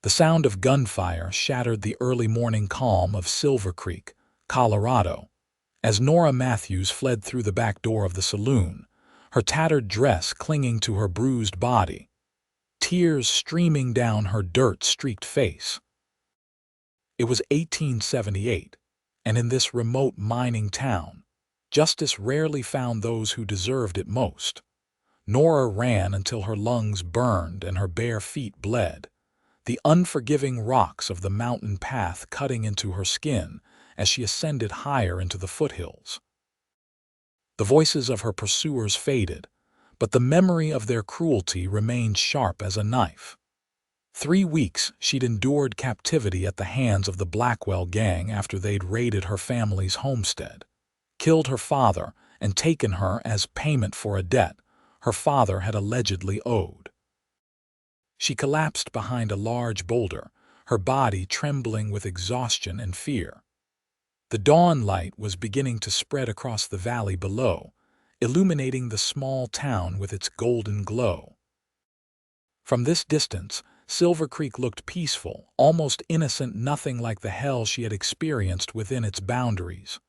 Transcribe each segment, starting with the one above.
The sound of gunfire shattered the early morning calm of Silvercreek, Colorado, as Nora Matthews fled through the back door of the saloon, her tattered dress clinging to her bruised body, tears streaming down her dirt-streaked face. It was 1878, and in this remote mining town, justice rarely found those who deserved it most. Nora ran until her lungs burned and her bare feet bled, the unforgiving rocks of the mountain path cutting into her skin as she ascended higher into the foothills. The voices of her pursuers faded, but the memory of their cruelty remained sharp as a knife. 3 weeks she'd endured captivity at the hands of the Blackwell gang after they'd raided her family's homestead, killed her father, and taken her as payment for a debt her father had allegedly owed. She collapsed behind a large boulder, her body trembling with exhaustion and fear. The dawn light was beginning to spread across the valley below, illuminating the small town with its golden glow. From this distance, Silvercreek looked peaceful, almost innocent, nothing like the hell she had experienced within its boundaries.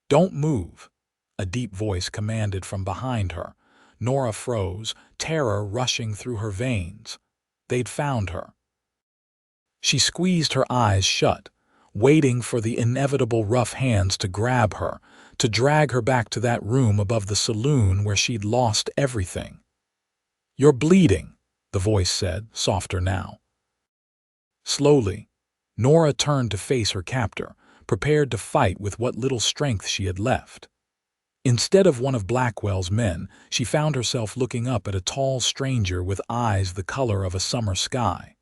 "Don't move," a deep voice commanded from behind her. Nora froze, terror rushing through her veins. They'd found her. She squeezed her eyes shut, waiting for the inevitable rough hands to grab her, to drag her back to that room above the saloon where she'd lost everything. "You're bleeding," the voice said, softer now. Slowly, Nora turned to face her captor, prepared to fight with what little strength she had left. Instead of one of Blackwell's men, she found herself looking up at a tall stranger with eyes the color of a summer sky.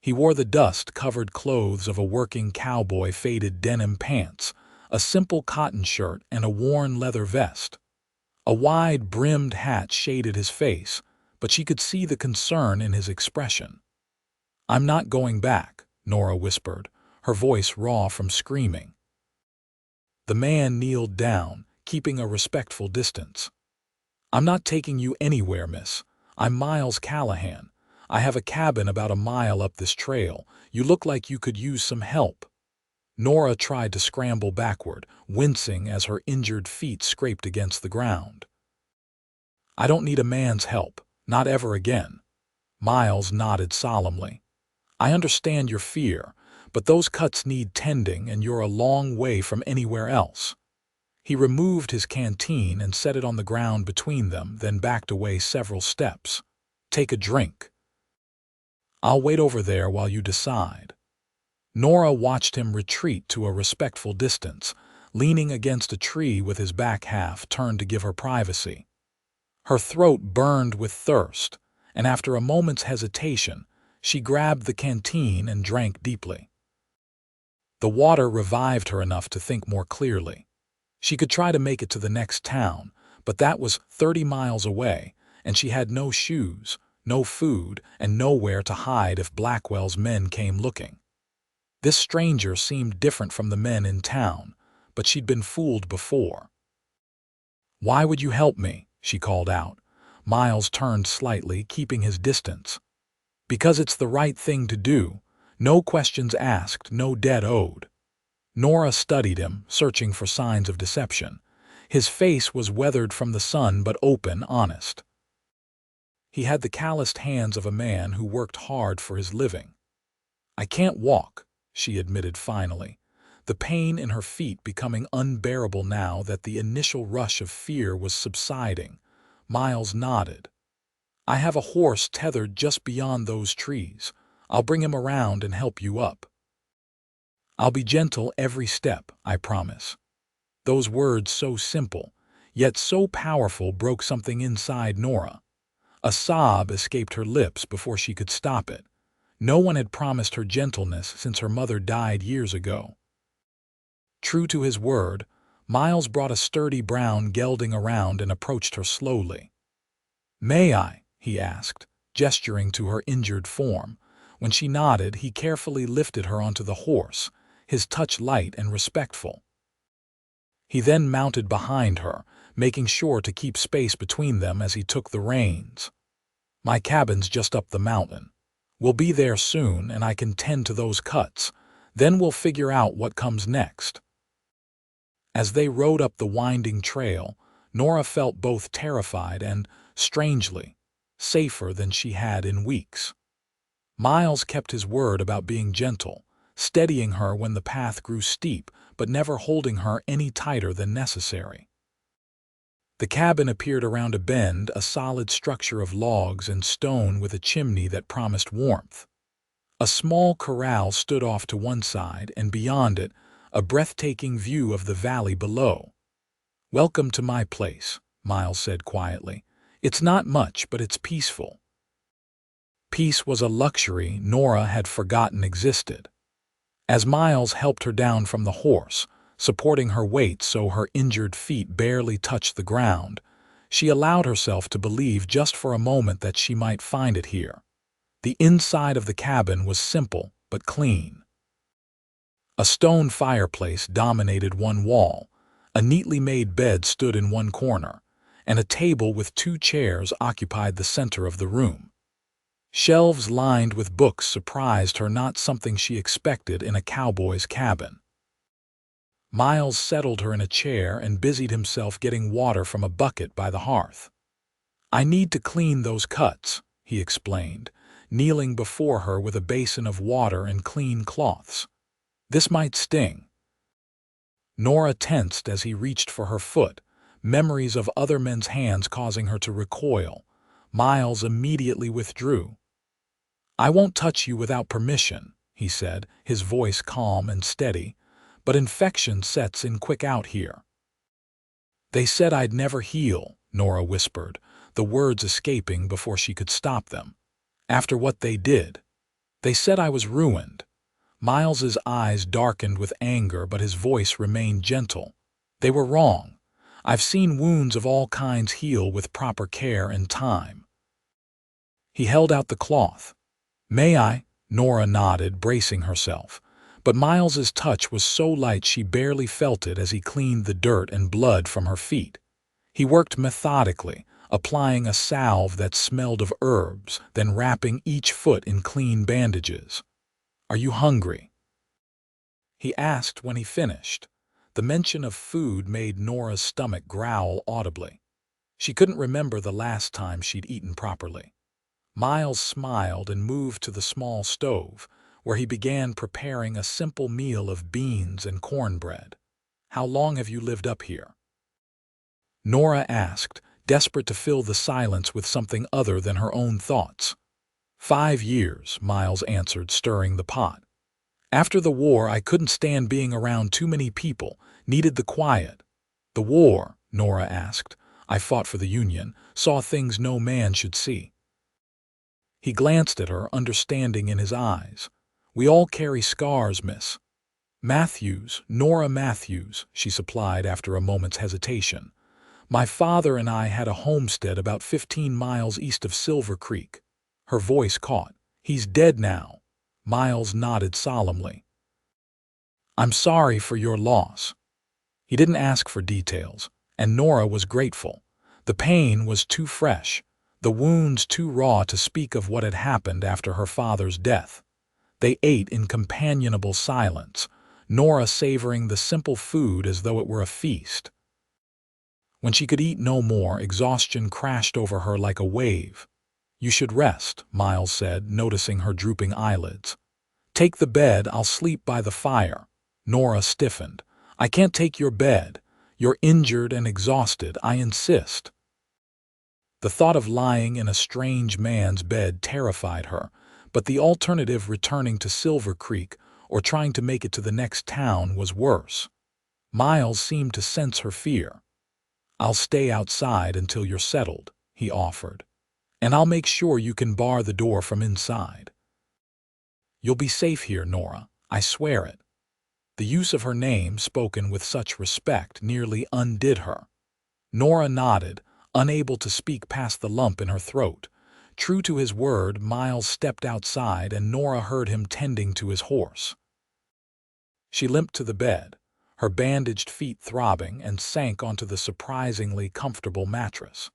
He wore the dust-covered clothes of a working cowboy, faded denim pants, a simple cotton shirt, and a worn leather vest. A wide-brimmed hat shaded his face, but she could see the concern in his expression. "I'm not going back," Nora whispered, her voice raw from screaming. The man kneeled down, keeping a respectful distance. "I'm not taking you anywhere, miss. I'm Miles Callahan. I have a cabin about a mile up this trail. You look like you could use some help." Nora tried to scramble backward, wincing as her injured feet scraped against the ground. "I don't need a man's help, not ever again." Miles nodded solemnly. "I understand your fear, but those cuts need tending and you're a long way from anywhere else." He removed his canteen and set it on the ground between them, then backed away several steps. "Take a drink." "I'll wait over there while you decide." Nora watched him retreat to a respectful distance, leaning against a tree with his back half turned to give her privacy. Her throat burned with thirst, and after a moment's hesitation, she grabbed the canteen and drank deeply. The water revived her enough to think more clearly. She could try to make it to the next town, but that was 30 miles away, and she had no shoes, no food, and nowhere to hide if Blackwell's men came looking. This stranger seemed different from the men in town, but she'd been fooled before. "Why would you help me?" she called out. Miles turned slightly, keeping his distance. "Because it's the right thing to do. No questions asked, no debt owed." Nora studied him, searching for signs of deception. His face was weathered from the sun but open, honest. He had the calloused hands of a man who worked hard for his living. "I can't walk," she admitted finally, the pain in her feet becoming unbearable now that the initial rush of fear was subsiding. Miles nodded. "I have a horse tethered just beyond those trees. I'll bring him around and help you up. I'll be gentle every step, I promise." Those words, so simple, yet so powerful, broke something inside Nora. A sob escaped her lips before she could stop it. No one had promised her gentleness since her mother died years ago. True to his word, Miles brought a sturdy brown gelding around and approached her slowly. "May I?" he asked, gesturing to her injured form. When she nodded, he carefully lifted her onto the horse, his touch light and respectful. He then mounted behind her, making sure to keep space between them as he took the reins. "My cabin's just up the mountain. We'll be there soon, and I can tend to those cuts. Then we'll figure out what comes next." As they rode up the winding trail, Nora felt both terrified and, strangely, safer than she had in weeks. Miles kept his word about being gentle, steadying her when the path grew steep, but never holding her any tighter than necessary. The cabin appeared around a bend, a solid structure of logs and stone with a chimney that promised warmth. A small corral stood off to one side, and beyond it, a breathtaking view of the valley below. "Welcome to my place," Miles said quietly. "It's not much, but it's peaceful." Peace was a luxury Nora had forgotten existed. As Miles helped her down from the horse, supporting her weight so her injured feet barely touched the ground, she allowed herself to believe just for a moment that she might find it here. The inside of the cabin was simple but clean. A stone fireplace dominated one wall, a neatly made bed stood in one corner, and a table with 2 chairs occupied the center of the room. Shelves lined with books surprised her, not something she expected in a cowboy's cabin. Miles settled her in a chair and busied himself getting water from a bucket by the hearth. "I need to clean those cuts," he explained, kneeling before her with a basin of water and clean cloths. "This might sting." Nora tensed as he reached for her foot, memories of other men's hands causing her to recoil. Miles immediately withdrew. "I won't touch you without permission," he said, his voice calm and steady, "but infection sets in quick out here." "They said I'd never heal," Nora whispered, the words escaping before she could stop them. "After what they did. They said I was ruined." Miles's eyes darkened with anger, but his voice remained gentle. "They were wrong. I've seen wounds of all kinds heal with proper care and time." He held out the cloth. "May I?" Nora nodded, bracing herself. But Miles's touch was so light she barely felt it as he cleaned the dirt and blood from her feet. He worked methodically, applying a salve that smelled of herbs, then wrapping each foot in clean bandages. "Are you hungry?" he asked when he finished. The mention of food made Nora's stomach growl audibly. She couldn't remember the last time she'd eaten properly. Miles smiled and moved to the small stove, where he began preparing a simple meal of beans and cornbread. "How long have you lived up here?" Nora asked, desperate to fill the silence with something other than her own thoughts. 5 years, Miles answered, stirring the pot. "After the war, I couldn't stand being around too many people, needed the quiet." "The war?" Nora asked. "I fought for the Union, saw things no man should see." He glanced at her, understanding in his eyes. "We all carry scars, miss." "Matthews, Nora Matthews," she supplied after a moment's hesitation. "My father and I had a homestead about 15 miles east of Silvercreek." Her voice caught. "He's dead now." Miles nodded solemnly. "I'm sorry for your loss." He didn't ask for details, and Nora was grateful. The pain was too fresh, the wounds too raw to speak of what had happened after her father's death. They ate in companionable silence, Nora savoring the simple food as though it were a feast. When she could eat no more, exhaustion crashed over her like a wave. "You should rest," Miles said, noticing her drooping eyelids. "Take the bed, I'll sleep by the fire." Nora stiffened. "I can't take your bed. You're injured and exhausted, I insist." The thought of lying in a strange man's bed terrified her, but the alternative, returning to Silvercreek or trying to make it to the next town, was worse. Miles seemed to sense her fear. "I'll stay outside until you're settled," he offered. "And I'll make sure you can bar the door from inside." "You'll be safe here, Nora, I swear it." The use of her name, spoken with such respect, nearly undid her. Nora nodded, unable to speak past the lump in her throat. True to his word, Miles stepped outside and Nora heard him tending to his horse. She limped to the bed, her bandaged feet throbbing, and sank onto the surprisingly comfortable mattress.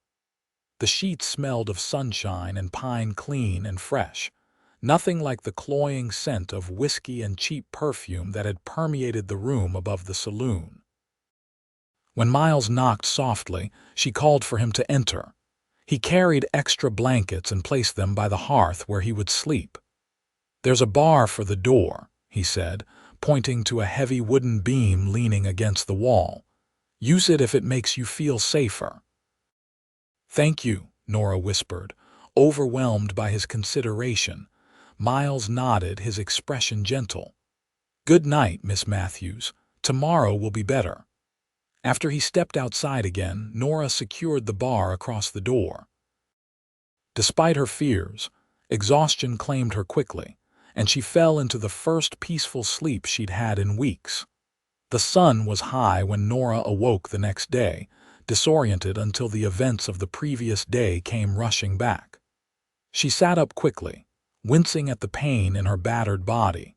The sheets smelled of sunshine and pine, clean and fresh. nothing like the cloying scent of whiskey and cheap perfume that had permeated the room above the saloon. When Miles knocked softly, she called for him to enter. He carried extra blankets and placed them by the hearth where he would sleep. "There's a bar for the door," he said, pointing to a heavy wooden beam leaning against the wall. "Use it if it makes you feel safer." "Thank you," Nora whispered, overwhelmed by his consideration. Miles nodded, his expression gentle. "Good night, Miss Matthews. Tomorrow will be better." After he stepped outside again, Nora secured the bar across the door. Despite her fears, exhaustion claimed her quickly, and she fell into the first peaceful sleep she'd had in weeks. The sun was high when Nora awoke the next day, disoriented until the events of the previous day came rushing back. She sat up quickly, wincing at the pain in her battered body.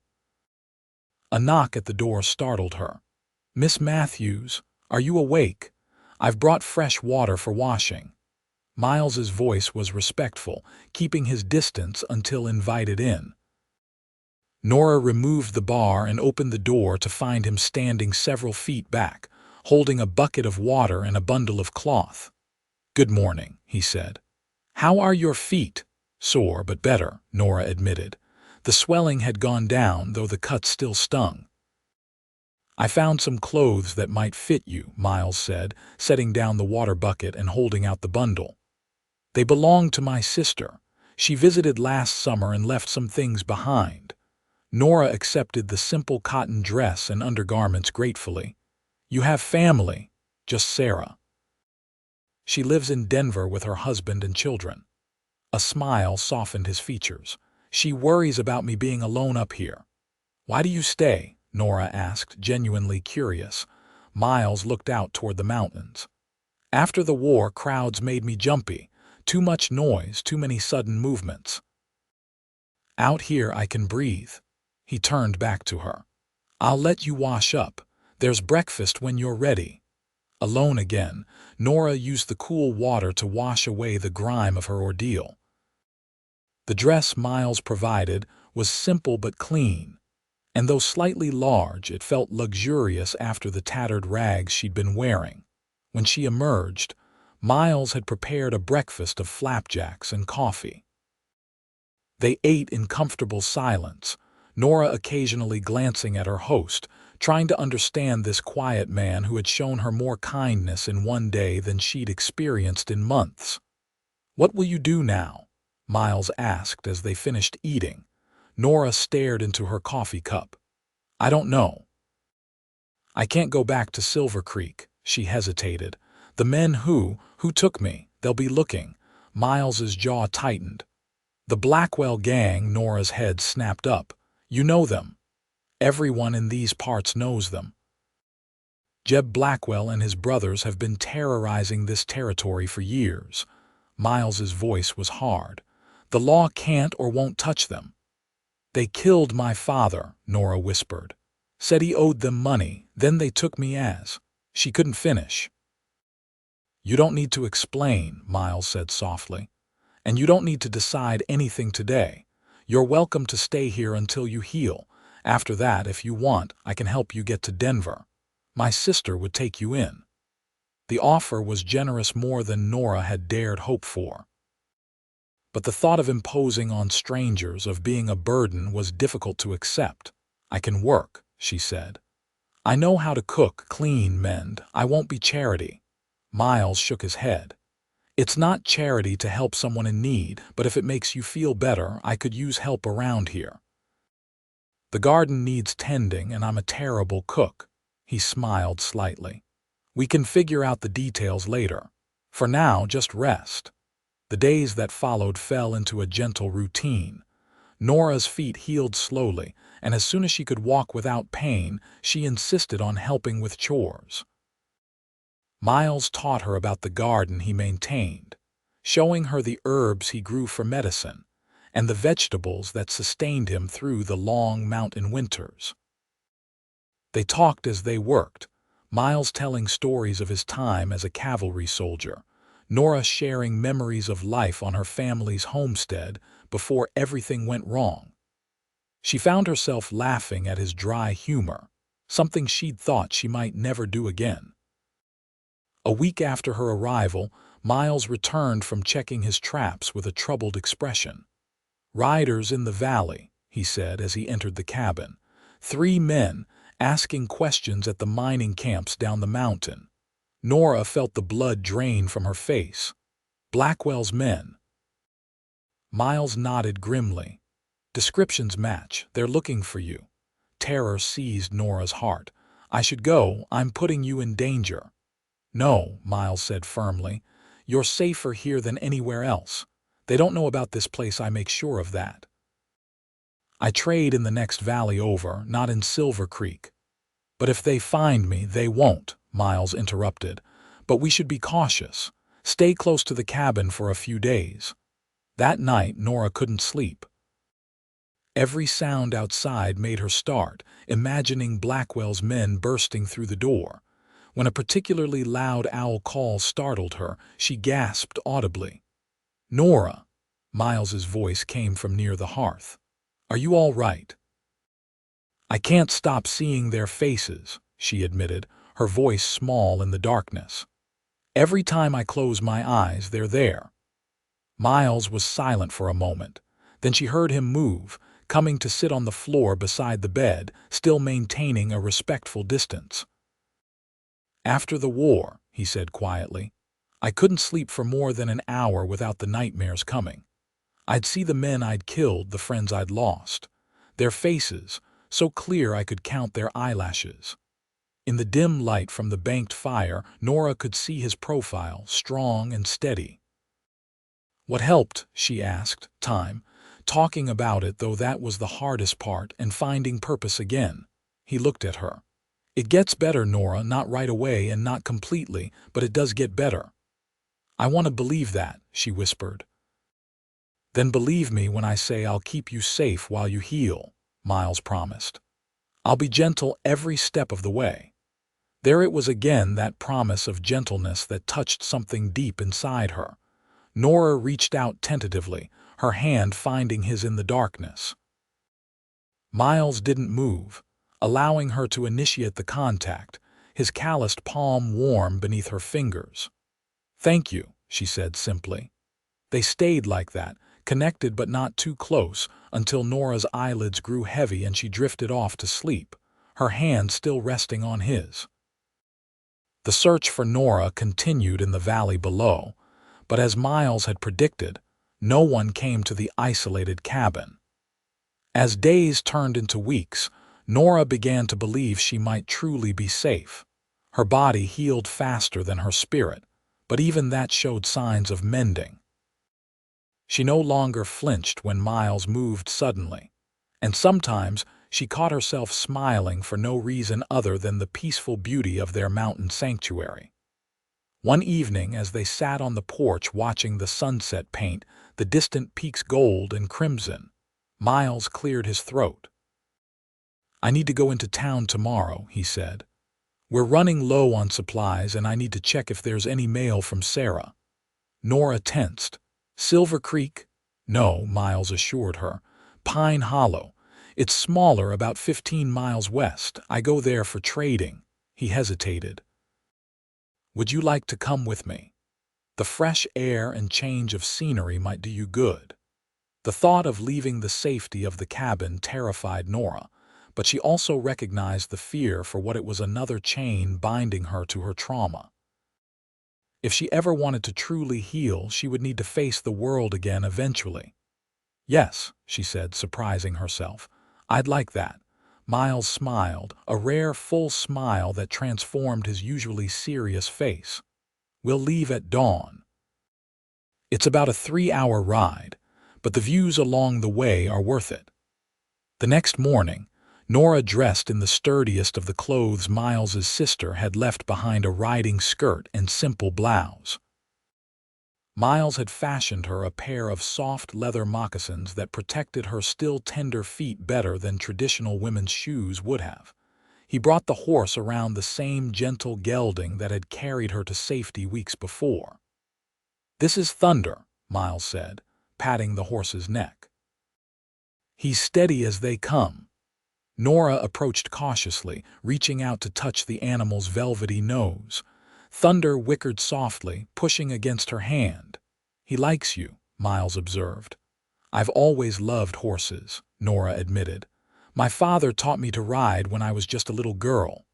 A knock at the door startled her. "Miss Matthews, are you awake? I've brought fresh water for washing." Miles's voice was respectful, keeping his distance until invited in. Nora removed the bar and opened the door to find him standing several feet back, holding a bucket of water and a bundle of cloth. "Good morning," he said. "How are your feet?" "Sore, but better," Nora admitted. The swelling had gone down, though the cut still stung. "I found some clothes that might fit you," Miles said, setting down the water bucket and holding out the bundle. "They belong to my sister. She visited last summer and left some things behind." Nora accepted the simple cotton dress and undergarments gratefully. "You have family?" "Just Sarah. She lives in Denver with her husband and children." A smile softened his features. "She worries about me being alone up here." "Why do you stay?" Nora asked, genuinely curious. Miles looked out toward the mountains. "After the war, crowds made me jumpy. Too much noise, too many sudden movements. Out here I can breathe." He turned back to her. "I'll let you wash up. There's breakfast when you're ready." Alone again, Nora used the cool water to wash away the grime of her ordeal. The dress Miles provided was simple but clean, and though slightly large, it felt luxurious after the tattered rags she'd been wearing. When she emerged, Miles had prepared a breakfast of flapjacks and coffee. They ate in comfortable silence, Nora occasionally glancing at her host, trying to understand this quiet man who had shown her more kindness in one day than she'd experienced in months. "What will you do now?" Miles asked as they finished eating. Nora stared into her coffee cup. "I don't know. I can't go back to Silvercreek." She hesitated. "The men who took me, they'll be looking." Miles's jaw tightened. "The Blackwell gang," Nora's head snapped up. "You know them. Everyone in these parts knows them. Jeb Blackwell and his brothers have been terrorizing this territory for years." Miles's voice was hard. "The law can't or won't touch them." "They killed my father," Nora whispered. "Said he owed them money, then they took me as—" She couldn't finish. "You don't need to explain," Miles said softly. "And you don't need to decide anything today. You're welcome to stay here until you heal. After that, if you want, I can help you get to Denver. My sister would take you in." The offer was generous, more than Nora had dared hope for. But the thought of imposing on strangers, of being a burden, was difficult to accept. "I can work," she said. "I know how to cook, clean, mend. I won't be charity." Miles shook his head. "It's not charity to help someone in need, but if it makes you feel better, I could use help around here. The garden needs tending, and I'm a terrible cook." He smiled slightly. "We can figure out the details later. For now, just rest." The days that followed fell into a gentle routine. Nora's feet healed slowly, and as soon as she could walk without pain, she insisted on helping with chores. Miles taught her about the garden he maintained, showing her the herbs he grew for medicine, and the vegetables that sustained him through the long mountain winters. They talked as they worked, Miles telling stories of his time as a cavalry soldier, Nora sharing memories of life on her family's homestead, before everything went wrong. She found herself laughing at his dry humor, something she'd thought she might never do again. A week after her arrival, Miles returned from checking his traps with a troubled expression. "Riders in the valley," he said as he entered the cabin. "3 men, asking questions at the mining camps down the mountain." Nora felt the blood drain from her face. "Blackwell's men." Miles nodded grimly. "Descriptions match. They're looking for you." Terror seized Nora's heart. "I should go. I'm putting you in danger." "No," Miles said firmly. "You're safer here than anywhere else. They don't know about this place, I make sure of that. I trade in the next valley over, not in Silvercreek." "But if they find me, they won't," Miles interrupted. "But we should be cautious. Stay close to the cabin for a few days." That night, Nora couldn't sleep. Every sound outside made her start, imagining Blackwell's men bursting through the door. When a particularly loud owl call startled her, she gasped audibly. "Nora!" Miles's voice came from near the hearth. "Are you all right?" "I can't stop seeing their faces," she admitted, her voice small in the darkness. "Every time I close my eyes, they're there." Miles was silent for a moment. Then she heard him move, coming to sit on the floor beside the bed, still maintaining a respectful distance. "After the war," he said quietly, "I couldn't sleep for more than an hour without the nightmares coming. I'd see the men I'd killed, the friends I'd lost. Their faces, so clear I could count their eyelashes. In the dim light from the banked fire, Nora could see his profile, strong and steady. "What helped?" she asked. "Time. Talking about it, though that was the hardest part, and finding purpose again." He looked at her. "It gets better, Nora, not right away and not completely, but it does get better." "I want to believe that," she whispered. "Then believe me when I say I'll keep you safe while you heal," Miles promised. "I'll be gentle every step of the way." There it was again, that promise of gentleness that touched something deep inside her. Nora reached out tentatively, her hand finding his in the darkness. Miles didn't move, allowing her to initiate the contact, his calloused palm warm beneath her fingers. "Thank you," she said simply. They stayed like that, connected but not too close, until Nora's eyelids grew heavy and she drifted off to sleep, her hand still resting on his. The search for Nora continued in the valley below, but as Miles had predicted, no one came to the isolated cabin. As days turned into weeks, Nora began to believe she might truly be safe. Her body healed faster than her spirit, but even that showed signs of mending. She no longer flinched when Miles moved suddenly, and sometimes she caught herself smiling for no reason other than the peaceful beauty of their mountain sanctuary. One evening, as they sat on the porch watching the sunset paint the distant peaks gold and crimson, Miles cleared his throat. "I need to go into town tomorrow," he said. "We're running low on supplies and I need to check if there's any mail from Sarah." Nora tensed. "Silvercreek?" "No," Miles assured her. "Pine Hollow. It's smaller, about 15 miles west. I go there for trading." He hesitated. "Would you like to come with me? The fresh air and change of scenery might do you good." The thought of leaving the safety of the cabin terrified Nora, but she also recognized the fear for what it was, another chain binding her to her trauma. If she ever wanted to truly heal, she would need to face the world again eventually. "Yes," she said, surprising herself. "I'd like that." Miles smiled, a rare, full smile that transformed his usually serious face. "We'll leave at dawn. It's about a 3-hour ride, but the views along the way are worth it." The next morning, Nora dressed in the sturdiest of the clothes Miles's sister had left behind, a riding skirt and simple blouse. Miles had fashioned her a pair of soft leather moccasins that protected her still tender feet better than traditional women's shoes would have. He brought the horse around the same gentle gelding that had carried her to safety weeks before. "This is Thunder," Miles said, patting the horse's neck. "He's steady as they come." Nora approached cautiously, reaching out to touch the animal's velvety nose. Thunder whickered softly, pushing against her hand. "He likes you," Miles observed. "I've always loved horses," Nora admitted. "My father taught me to ride when I was just a little girl."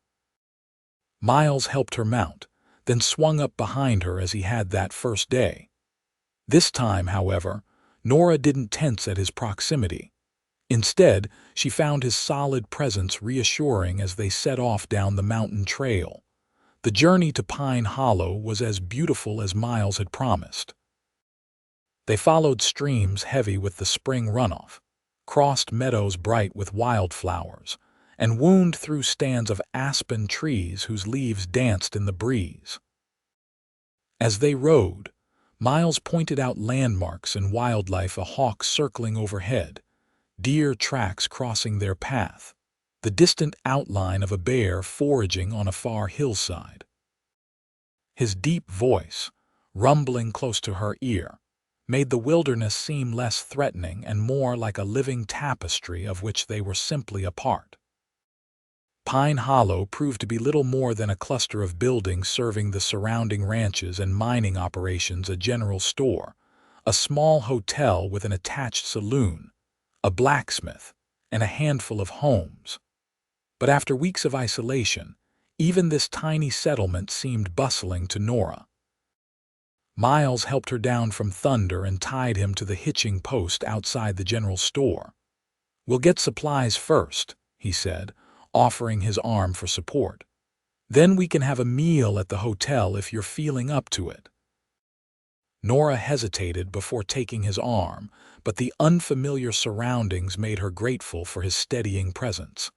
Miles helped her mount, then swung up behind her as he had that first day. This time, however, Nora didn't tense at his proximity. Instead, she found his solid presence reassuring as they set off down the mountain trail. The journey to Pine Hollow was as beautiful as Miles had promised. They followed streams heavy with the spring runoff, crossed meadows bright with wildflowers, and wound through stands of aspen trees whose leaves danced in the breeze. As they rode, Miles pointed out landmarks and wildlife: a hawk circling overhead, deer tracks crossing their path, the distant outline of a bear foraging on a far hillside. His deep voice, rumbling close to her ear, made the wilderness seem less threatening and more like a living tapestry of which they were simply a part. Pine Hollow proved to be little more than a cluster of buildings serving the surrounding ranches and mining operations: a general store, a small hotel with an attached saloon, a blacksmith, and a handful of homes. But after weeks of isolation, even this tiny settlement seemed bustling to Nora. Miles helped her down from Thunder and tied him to the hitching post outside the general store. "We'll get supplies first," he said, offering his arm for support. "Then we can have a meal at the hotel if you're feeling up to it." Nora hesitated before taking his arm, but the unfamiliar surroundings made her grateful for his steadying presence.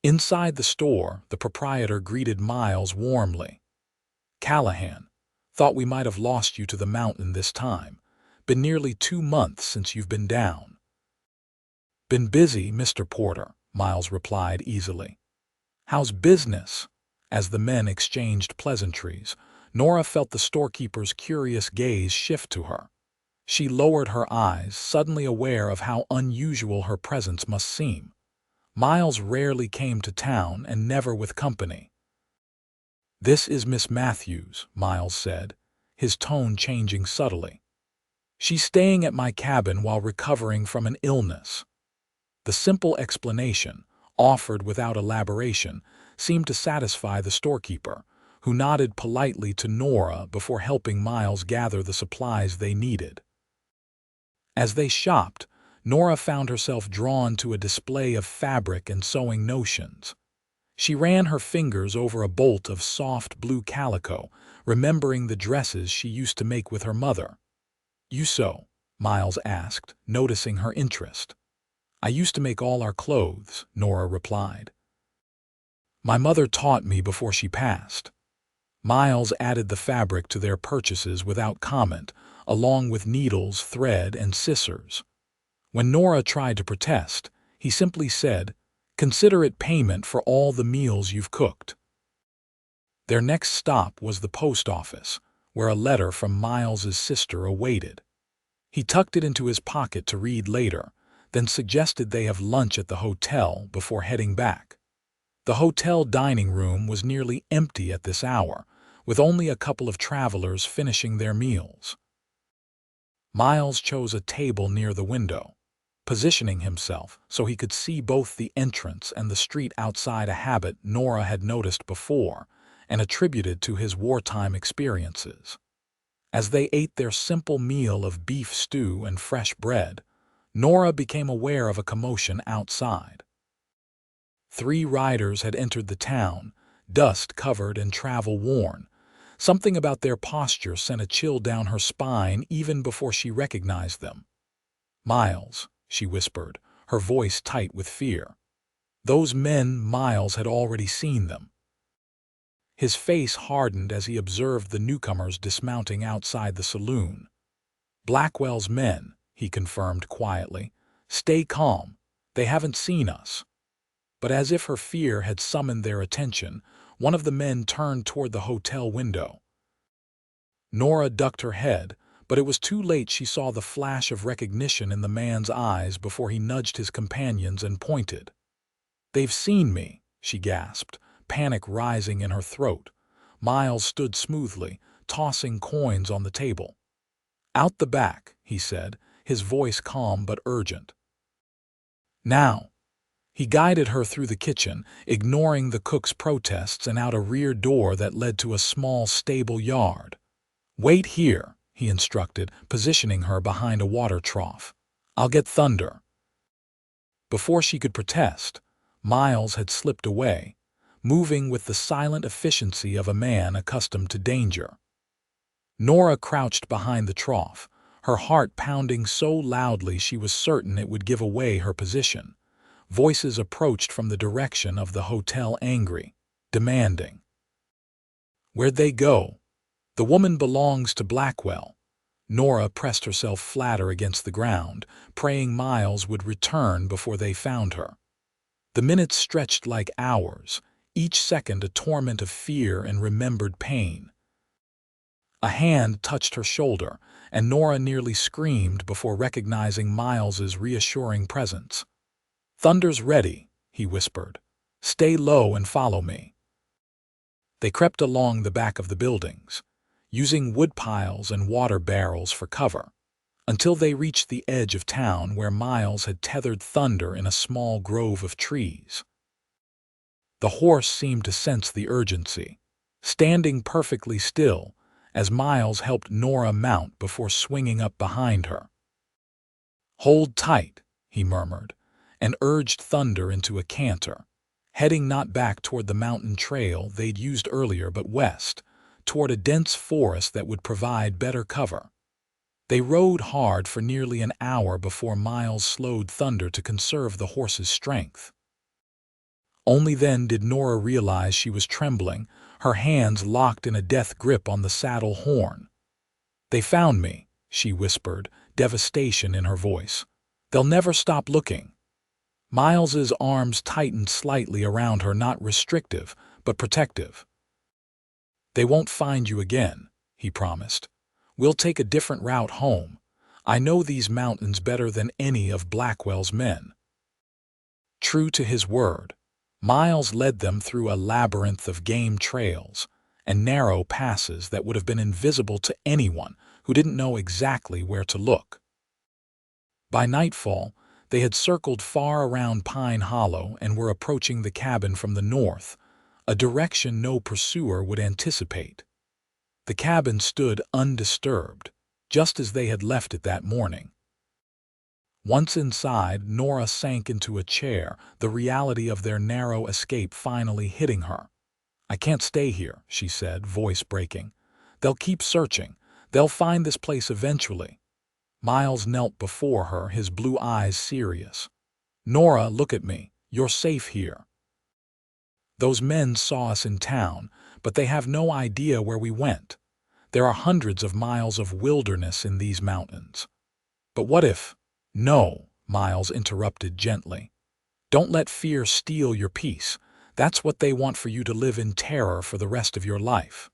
Inside the store, the proprietor greeted Miles warmly. "Callahan, thought we might have lost you to the mountain this time. Been nearly 2 months since you've been down." "Been busy, Mr. Porter," Miles replied easily. "How's business?" As the men exchanged pleasantries, Nora felt the storekeeper's curious gaze shift to her. She lowered her eyes, suddenly aware of how unusual her presence must seem. Miles rarely came to town, and never with company. "This is Miss Matthews," Miles said, his tone changing subtly. "She's staying at my cabin while recovering from an illness." The simple explanation, offered without elaboration, seemed to satisfy the storekeeper, who nodded politely to Nora before helping Miles gather the supplies they needed. As they shopped, Nora found herself drawn to a display of fabric and sewing notions. She ran her fingers over a bolt of soft blue calico, remembering the dresses she used to make with her mother. "You sew?" Miles asked, noticing her interest. "I used to make all our clothes," Nora replied. "My mother taught me before she passed." Miles added the fabric to their purchases without comment, along with needles, thread, and scissors. When Nora tried to protest, he simply said, "Consider it payment for all the meals you've cooked." Their next stop was the post office, where a letter from Miles's sister awaited. He tucked it into his pocket to read later, then suggested they have lunch at the hotel before heading back. The hotel dining room was nearly empty at this hour, with only a couple of travelers finishing their meals. Miles chose a table near the window, positioning himself so he could see both the entrance and the street outside, a habit Nora had noticed before and attributed to his wartime experiences. As they ate their simple meal of beef stew and fresh bread, Nora became aware of a commotion outside. 3 riders had entered the town, dust-covered and travel-worn. Something about their posture sent a chill down her spine even before she recognized them. "Miles," she whispered, her voice tight with fear. Those men, Miles had already seen them. His face hardened as he observed the newcomers dismounting outside the saloon. "Blackwell's men," he confirmed quietly. "Stay calm. They haven't seen us." But as if her fear had summoned their attention, one of the men turned toward the hotel window. Nora ducked her head, But it was too late. She saw the flash of recognition in the man's eyes before he nudged his companions and pointed. "They've seen me," she gasped, panic rising in her throat. Miles stood smoothly, tossing coins on the table. "Out the back," he said, his voice calm but urgent. "Now." He guided her through the kitchen, ignoring the cook's protests, and out a rear door that led to a small stable yard. "Wait here," he instructed, positioning her behind a water trough. "I'll get Thunder." Before she could protest, Miles had slipped away, moving with the silent efficiency of a man accustomed to danger. Nora crouched behind the trough, her heart pounding so loudly she was certain it would give away her position. Voices approached from the direction of the hotel, angry, demanding. "Where'd they go?" "The woman belongs to Blackwell." Nora pressed herself flatter against the ground, praying Miles would return before they found her. The minutes stretched like hours, each second a torment of fear and remembered pain. A hand touched her shoulder, and Nora nearly screamed before recognizing Miles's reassuring presence. "Thunder's ready," he whispered. "Stay low and follow me." They crept along the back of the buildings, using wood piles and water barrels for cover, until they reached the edge of town where Miles had tethered Thunder in a small grove of trees. The horse seemed to sense the urgency, standing perfectly still as Miles helped Nora mount before swinging up behind her. "Hold tight," he murmured, and urged Thunder into a canter, heading not back toward the mountain trail they'd used earlier but west, toward a dense forest that would provide better cover. They rode hard for nearly an hour before Miles slowed Thunder to conserve the horse's strength. Only then did Nora realize she was trembling, her hands locked in a death grip on the saddle horn. "They found me," she whispered, devastation in her voice. "They'll never stop looking." Miles's arms tightened slightly around her, not restrictive, but protective. "They won't find you again," he promised. "We'll take a different route home. I know these mountains better than any of Blackwell's men." True to his word, Miles led them through a labyrinth of game trails and narrow passes that would have been invisible to anyone who didn't know exactly where to look. By nightfall, they had circled far around Pine Hollow and were approaching the cabin from the north, a direction no pursuer would anticipate. The cabin stood undisturbed, just as they had left it that morning. Once inside, Nora sank into a chair, the reality of their narrow escape finally hitting her. "I can't stay here," she said, voice breaking. "They'll keep searching. They'll find this place eventually." Miles knelt before her, his blue eyes serious. "Nora, look at me. You're safe here. Those men saw us in town, but they have no idea where we went. There are hundreds of miles of wilderness in these mountains." "But what if—" "No," Miles interrupted gently. "Don't let fear steal your peace. That's what they want, for you to live in terror for the rest of your life."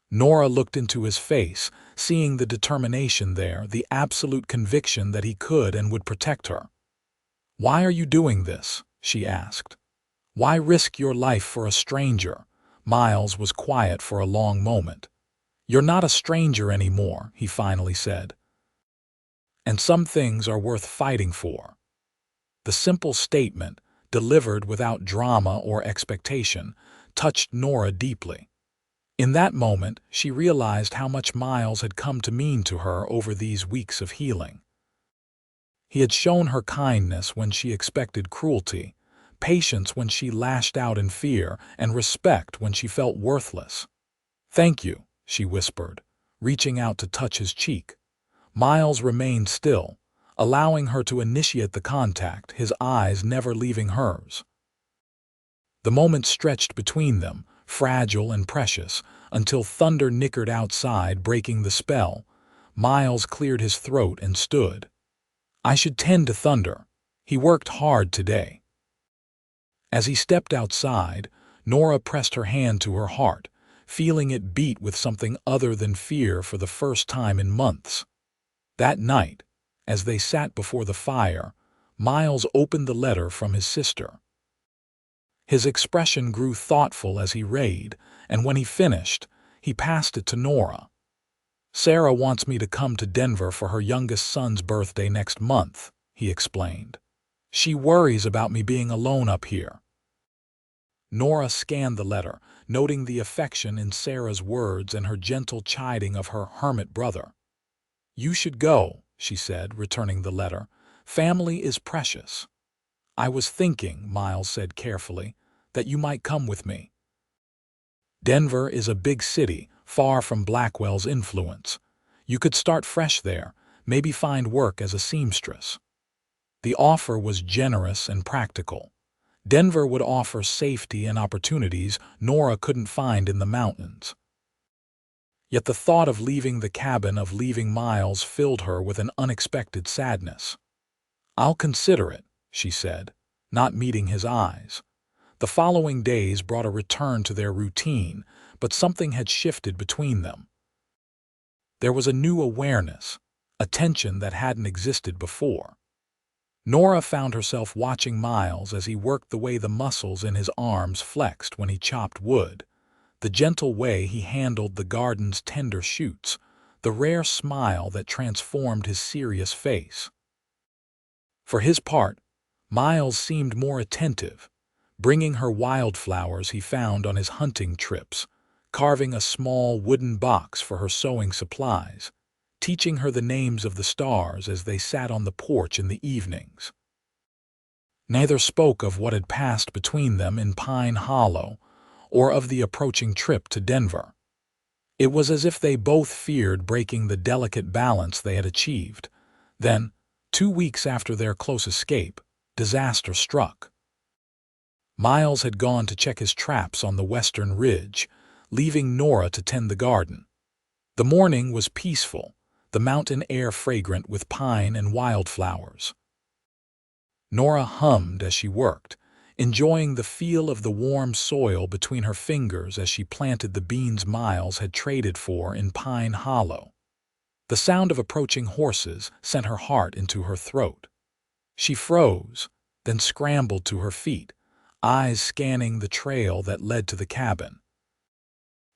Nora looked into his face, seeing the determination there, the absolute conviction that he could and would protect her. "Why are you doing this?" she asked. "Why risk your life for a stranger?" Miles was quiet for a long moment. "You're not a stranger anymore," he finally said. "And some things are worth fighting for." The simple statement, delivered without drama or expectation, touched Nora deeply. In that moment, she realized how much Miles had come to mean to her over these weeks of healing. He had shown her kindness when she expected cruelty, patience when she lashed out in fear, and respect when she felt worthless. "Thank you," she whispered, reaching out to touch his cheek. Miles remained still, allowing her to initiate the contact, his eyes never leaving hers. The moment stretched between them, fragile and precious, until Thunder nickered outside, breaking the spell. Miles cleared his throat and stood. "I should tend to Thunder. He worked hard today." As he stepped outside, Nora pressed her hand to her heart, feeling it beat with something other than fear for the first time in months. That night, as they sat before the fire, Miles opened the letter from his sister. His expression grew thoughtful as he read, and when he finished, he passed it to Nora. "Sarah wants me to come to Denver for her youngest son's birthday next month," he explained. "She worries about me being alone up here." Nora scanned the letter, noting the affection in Sarah's words and her gentle chiding of her hermit brother. "You should go," she said, returning the letter. "Family is precious." "I was thinking," Miles said carefully, "that you might come with me. Denver is a big city, far from Blackwell's influence. You could start fresh there, maybe find work as a seamstress." The offer was generous and practical. Denver would offer safety and opportunities Nora couldn't find in the mountains. Yet the thought of leaving the cabin, of leaving Miles, filled her with an unexpected sadness. "I'll consider it," she said, not meeting his eyes. The following days brought a return to their routine, but something had shifted between them. There was a new awareness, a tension that hadn't existed before. Nora found herself watching Miles as he worked, the way the muscles in his arms flexed when he chopped wood, the gentle way he handled the garden's tender shoots, the rare smile that transformed his serious face. For his part, Miles seemed more attentive, bringing her wildflowers he found on his hunting trips, carving a small wooden box for her sewing supplies, teaching her the names of the stars as they sat on the porch in the evenings. Neither spoke of what had passed between them in Pine Hollow or of the approaching trip to Denver. It was as if they both feared breaking the delicate balance they had achieved. Then, 2 weeks after their close escape, disaster struck. Miles had gone to check his traps on the western ridge, leaving Nora to tend the garden. The morning was peaceful, the mountain air fragrant with pine and wildflowers. Nora hummed as she worked, enjoying the feel of the warm soil between her fingers as she planted the beans Miles had traded for in Pine Hollow. The sound of approaching horses sent her heart into her throat. She froze, then scrambled to her feet, eyes scanning the trail that led to the cabin.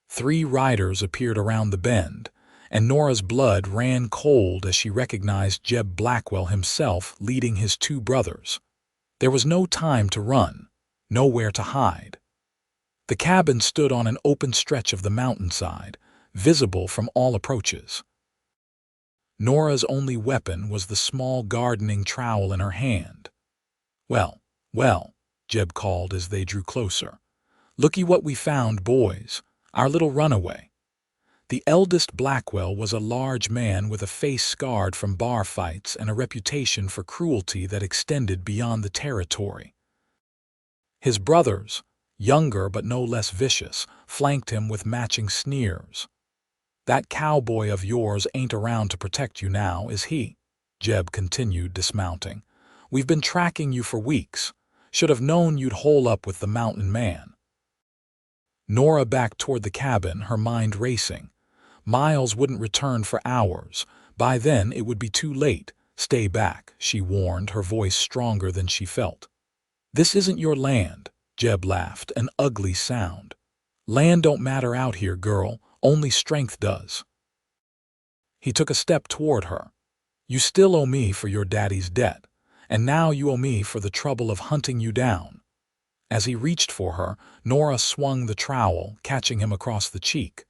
3 riders appeared around the bend, and Nora's blood ran cold as she recognized Jeb Blackwell himself leading his 2 brothers. There was no time to run, nowhere to hide. The cabin stood on an open stretch of the mountainside, visible from all approaches. Nora's only weapon was the small gardening trowel in her hand. "Well, well," Jeb called as they drew closer. "Looky what we found, boys. Our little runaway." The eldest Blackwell was a large man with a face scarred from bar fights and a reputation for cruelty that extended beyond the territory. His brothers, younger but no less vicious, flanked him with matching sneers. "That cowboy of yours ain't around to protect you now, is he?" Jeb continued, dismounting. "We've been tracking you for weeks. Should have known you'd hole up with the mountain man." Nora backed toward the cabin, her mind racing. Miles wouldn't return for hours. By then it would be too late. "Stay back," she warned, her voice stronger than she felt. "This isn't your land," Jeb laughed, an ugly sound. "Land don't matter out here, girl. Only strength does." He took a step toward her. "You still owe me for your daddy's debt, and now you owe me for the trouble of hunting you down." As he reached for her, Nora swung the trowel, catching him across the cheek.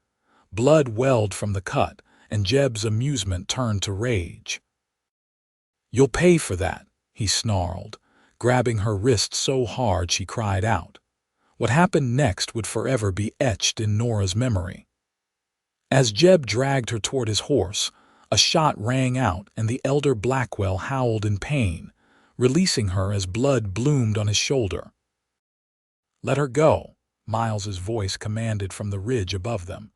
Blood welled from the cut, and Jeb's amusement turned to rage. "You'll pay for that," he snarled, grabbing her wrist so hard she cried out. What happened next would forever be etched in Nora's memory. As Jeb dragged her toward his horse, a shot rang out and the elder Blackwell howled in pain, releasing her as blood bloomed on his shoulder. "Let her go," Miles's voice commanded from the ridge above them.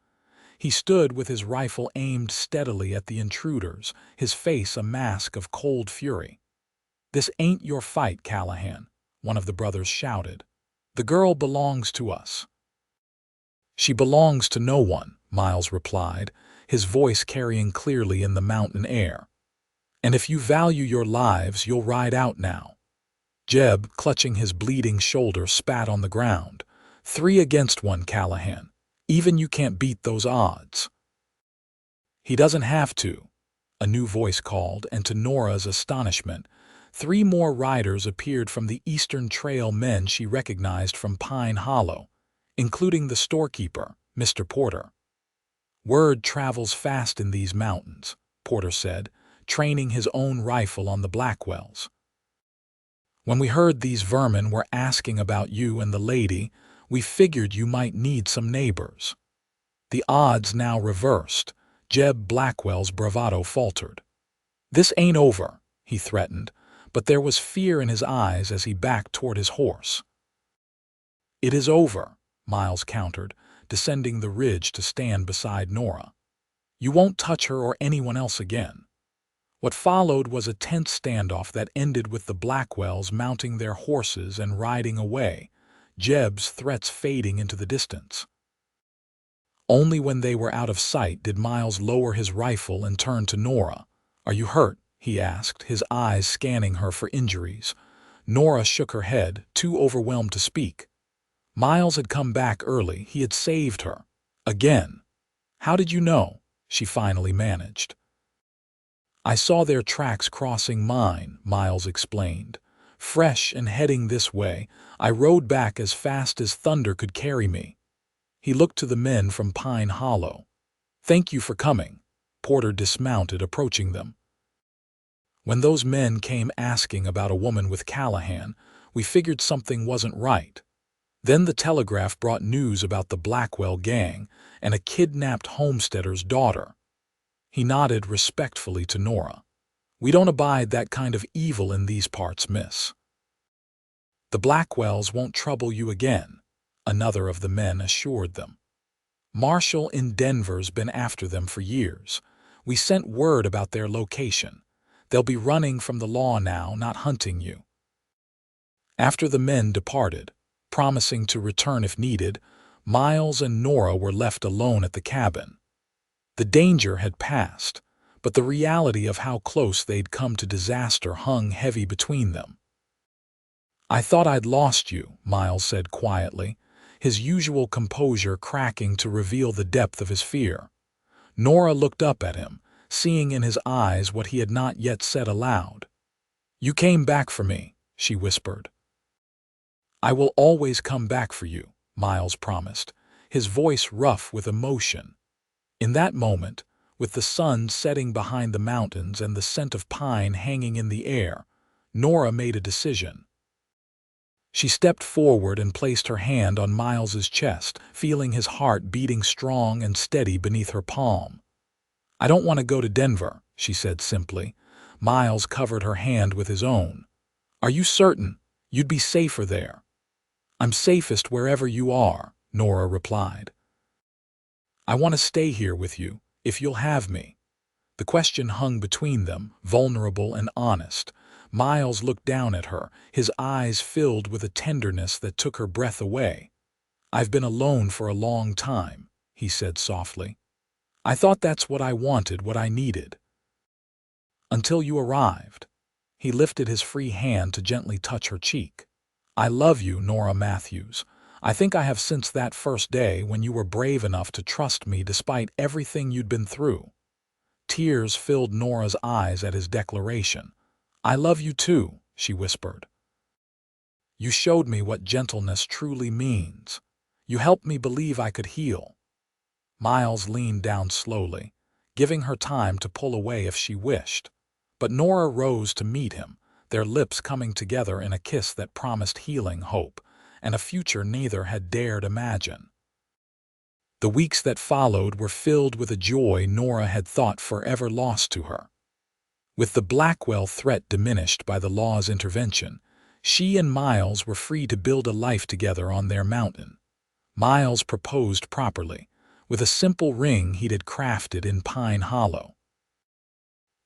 He stood with his rifle aimed steadily at the intruders, his face a mask of cold fury. "This ain't your fight, Callahan," one of the brothers shouted. "The girl belongs to us." "She belongs to no one," Miles replied, his voice carrying clearly in the mountain air. "And if you value your lives, you'll ride out now." Jeb, clutching his bleeding shoulder, spat on the ground. "3 against 1, Callahan. Even you can't beat those odds." "He doesn't have to," a new voice called, and to Nora's astonishment, 3 more riders appeared from the Eastern Trail, men she recognized from Pine Hollow, including the storekeeper, Mr. Porter. "Word travels fast in these mountains," Porter said, training his own rifle on the Blackwells. "When we heard these vermin were asking about you and the lady, we figured you might need some neighbors." The odds now reversed. Jeb Blackwell's bravado faltered. "This ain't over," he threatened, but there was fear in his eyes as he backed toward his horse. "It is over," Miles countered, descending the ridge to stand beside Nora. "You won't touch her or anyone else again." What followed was a tense standoff that ended with the Blackwells mounting their horses and riding away, Jeb's threats fading into the distance. Only when they were out of sight did Miles lower his rifle and turn to Nora. "Are you hurt?" he asked, his eyes scanning her for injuries. Nora shook her head, too overwhelmed to speak. Miles had come back early. He had saved her. Again. "How did you know?" she finally managed. "I saw their tracks crossing mine," Miles explained. "Fresh and heading this way, I rode back as fast as thunder could carry me." He looked to the men from Pine Hollow. "Thank you for coming." Porter dismounted, approaching them. "When those men came asking about a woman with Callahan, we figured something wasn't right. Then the telegraph brought news about the Blackwell gang and a kidnapped homesteader's daughter." He nodded respectfully to Nora. "We don't abide that kind of evil in these parts, miss." "The Blackwells won't trouble you again," another of the men assured them. "Marshall in Denver's been after them for years. We sent word about their location. They'll be running from the law now, not hunting you." After the men departed, promising to return if needed, Miles and Nora were left alone at the cabin. The danger had passed, but the reality of how close they'd come to disaster hung heavy between them. "I thought I'd lost you," Miles said quietly, his usual composure cracking to reveal the depth of his fear. Nora looked up at him, seeing in his eyes what he had not yet said aloud. "You came back for me," she whispered. "I will always come back for you," Miles promised, his voice rough with emotion. In that moment, with the sun setting behind the mountains and the scent of pine hanging in the air, Nora made a decision. She stepped forward and placed her hand on Miles's chest, feeling his heart beating strong and steady beneath her palm. "I don't want to go to Denver," she said simply. Miles covered her hand with his own. "Are you certain? You'd be safer there." "I'm safest wherever you are," Nora replied. "I want to stay here with you, if you'll have me." The question hung between them, vulnerable and honest. Miles looked down at her, his eyes filled with a tenderness that took her breath away. "I've been alone for a long time," he said softly. "I thought that's what I wanted, what I needed. Until you arrived." He lifted his free hand to gently touch her cheek. "I love you, Nora Matthews. I think I have since that first day when you were brave enough to trust me despite everything you'd been through." Tears filled Nora's eyes at his declaration. "I love you too," she whispered. "You showed me what gentleness truly means. You helped me believe I could heal." Miles leaned down slowly, giving her time to pull away if she wished. But Nora rose to meet him, their lips coming together in a kiss that promised healing, hope, and a future neither had dared imagine. The weeks that followed were filled with a joy Nora had thought forever lost to her. With the Blackwell threat diminished by the law's intervention, she and Miles were free to build a life together on their mountain. Miles proposed properly, with a simple ring he'd had crafted in Pine Hollow.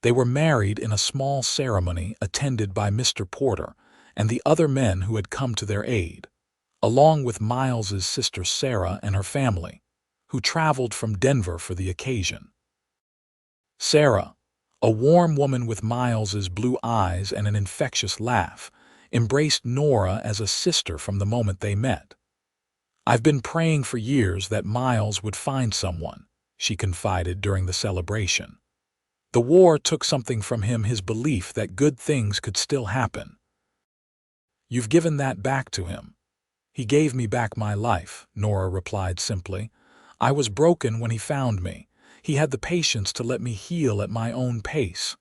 They were married in a small ceremony attended by Mr. Porter and the other men who had come to their aid. along with Miles's sister Sarah and her family, who traveled from Denver for the occasion. Sarah, a warm woman with Miles's blue eyes and an infectious laugh, embraced Nora as a sister from the moment they met. "I've been praying for years that Miles would find someone," she confided during the celebration. "The war took something from him, his belief that good things could still happen. You've given that back to him." "He gave me back my life," Nora replied simply. "I was broken when he found me. He had the patience to let me heal at my own pace."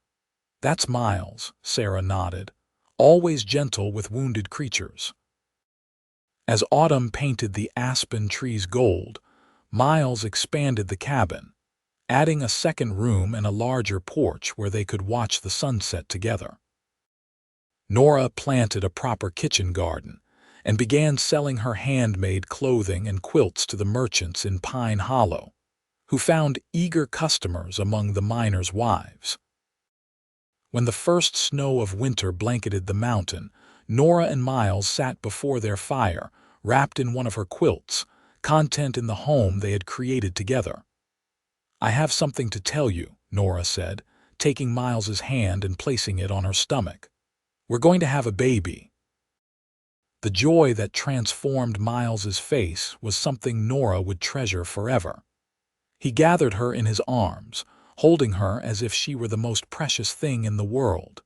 "That's Miles," Sarah nodded, "always gentle with wounded creatures." As autumn painted the aspen trees gold, Miles expanded the cabin, adding a second room and a larger porch where they could watch the sunset together. Nora planted a proper kitchen garden and began selling her handmade clothing and quilts to the merchants in Pine Hollow, who found eager customers among the miners' wives. When the first snow of winter blanketed the mountain, Nora and Miles sat before their fire, wrapped in one of her quilts, content in the home they had created together. "I have something to tell you," Nora said, taking Miles's hand and placing it on her stomach. "We're going to have a baby." The joy that transformed Miles's face was something Nora would treasure forever. He gathered her in his arms, holding her as if she were the most precious thing in the world.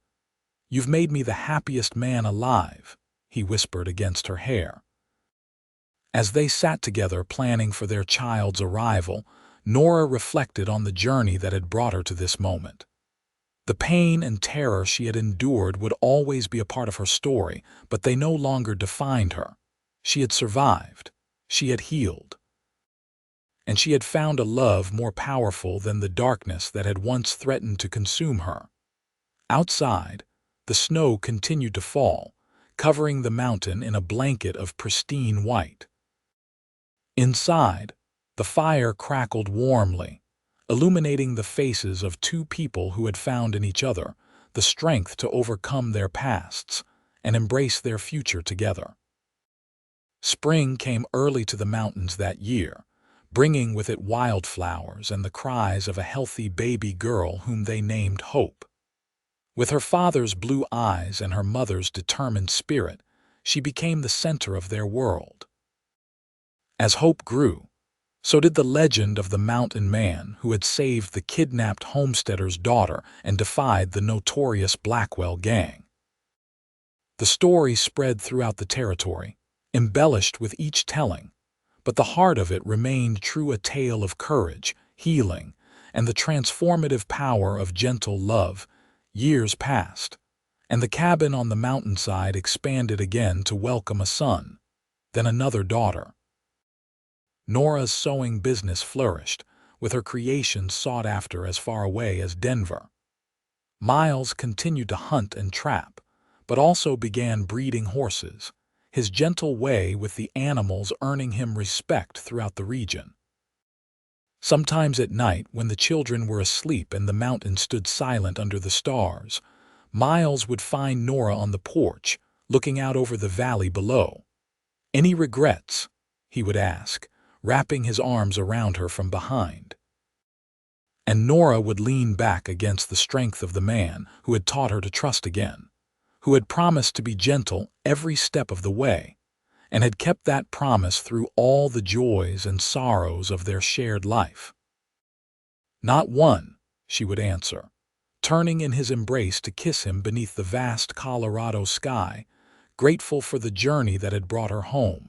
"You've made me the happiest man alive," he whispered against her hair. As they sat together planning for their child's arrival, Nora reflected on the journey that had brought her to this moment. The pain and terror she had endured would always be a part of her story, but they no longer defined her. She had survived. She had healed. And she had found a love more powerful than the darkness that had once threatened to consume her. Outside, the snow continued to fall, covering the mountain in a blanket of pristine white. Inside, the fire crackled warmly, illuminating the faces of two people who had found in each other the strength to overcome their pasts and embrace their future together. Spring came early to the mountains that year, bringing with it wildflowers and the cries of a healthy baby girl whom they named Hope. With her father's blue eyes and her mother's determined spirit, she became the center of their world. As Hope grew, so did the legend of the mountain man who had saved the kidnapped homesteader's daughter and defied the notorious Blackwell gang. The story spread throughout the territory, embellished with each telling, but the heart of it remained true, a tale of courage, healing, and the transformative power of gentle love. Years passed, and the cabin on the mountainside expanded again to welcome a son, then another daughter. Nora's sewing business flourished, with her creations sought after as far away as Denver. Miles continued to hunt and trap, but also began breeding horses, his gentle way with the animals earning him respect throughout the region. Sometimes at night, when the children were asleep and the mountain stood silent under the stars, Miles would find Nora on the porch, looking out over the valley below. "Any regrets?" he would ask, wrapping his arms around her from behind. And Nora would lean back against the strength of the man who had taught her to trust again, who had promised to be gentle every step of the way, and had kept that promise through all the joys and sorrows of their shared life. "Not one," she would answer, turning in his embrace to kiss him beneath the vast Colorado sky, grateful for the journey that had brought her home.